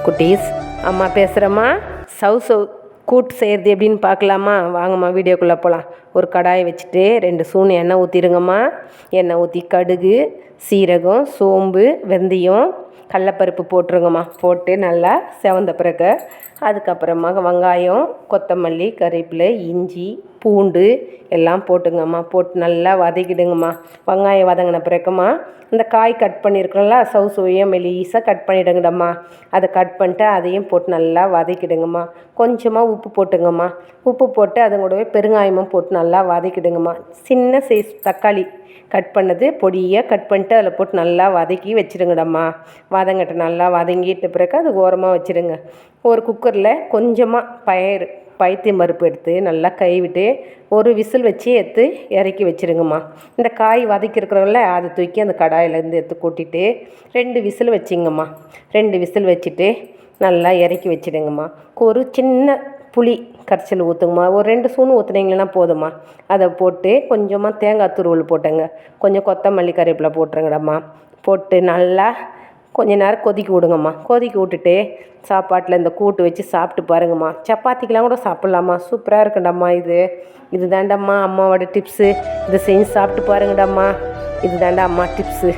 குட்டீஸ், அம்மா பேசுகிறேம்மா. சவ் கூட்டு செய்கிறது எப்படின்னு பார்க்கலாமா? வாங்கம்மா வீடியோக்குள்ளே போகலாம். ஒரு கடாயை வச்சுட்டு 2 ஸ்பூன் எண்ணெய் ஊற்றிடுங்கம்மா. எண்ணெய் ஊற்றி கடுகு, சீரகம், சோம்பு, வெந்தயம், கடலப்பருப்பு போட்டுருங்கம்மா. போட்டு நல்லா செவந்த பிறகு அதுக்கப்புறமா வெங்காயம், கொத்தமல்லி, கறிவேப்பிலை, இஞ்சி, பூண்டு எல்லாம் போட்டுங்கம்மா. போட்டு நல்லா வதக்கிடுங்கம்மா. வெங்காயம் வதங்கின பிறகுமா இந்த காய் கட் பண்ணியிருக்கிறோம்ல, சவுசோயாக மெலிசாக கட் பண்ணிவிடுங்கடம்மா. அதை கட் பண்ணிட்டு அதையும் போட்டு நல்லா வதக்கிடுங்கம்மா. கொஞ்சமாக உப்பு போட்டுங்கம்மா. உப்பு போட்டு அது கூடவே பெருங்காயமும் போட்டு நல்லா வதக்கிடுங்கம்மா. சின்ன சைஸ் தக்காளி கட் பண்ணது பொடியாக கட் பண்ணிட்டு அதில் போட்டு நல்லா வதக்கி வச்சுடுங்கடம்மா. வதங்கட்டு நல்லா வதங்கிட்ட பிறகு அது ஓரமாக வச்சுடுங்க. ஒரு குக்கரில் கொஞ்சமாக பைத்தியம் பருப்பு எடுத்து நல்லா கைவிட்டு ஒரு விசில் வச்சு எடுத்து இறக்கி வச்சுருங்கம்மா. இந்த காய் வதக்கிருக்கிறோம்ல, அதை தூக்கி அந்த கடாயிலேருந்து எடுத்து கொட்டிட்டு 2 விசில் வச்சிங்கம்மா. 2 விசில் வச்சுட்டு நல்லா இறக்கி வச்சுடுங்கம்மா. ஒரு சின்ன புளி கரைச்சல் ஊற்றுங்கம்மா. ஒரு 2 ஸ்பூன் ஊற்றுனீங்கன்னா போதும்மா. அதை போட்டு கொஞ்சமாக தேங்காய் துருவல் போட்டுங்க. கொஞ்சம் கொத்தமல்லி கறிவேப்பிலை போட்டுருங்கடம்மா. போட்டு நல்லா கொஞ்ச நேரம் கொதிக்க விடுங்கம்மா. கொதிக்க விட்டுட்டு சாப்பாட்டில் இந்த கூட்டு வச்சு சாப்பிட்டு பாருங்கம்மா. சப்பாத்திக்கெலாம் கூட சாப்பிட்லாம்மா. சூப்பராக இருக்குண்டம்மா. இது தாண்டம்மா அம்மாவோட டிப்ஸு. இதை செஞ்சு சாப்பிட்டு பாருங்கடம்மா. இது தாண்டா அம்மா டிப்ஸு.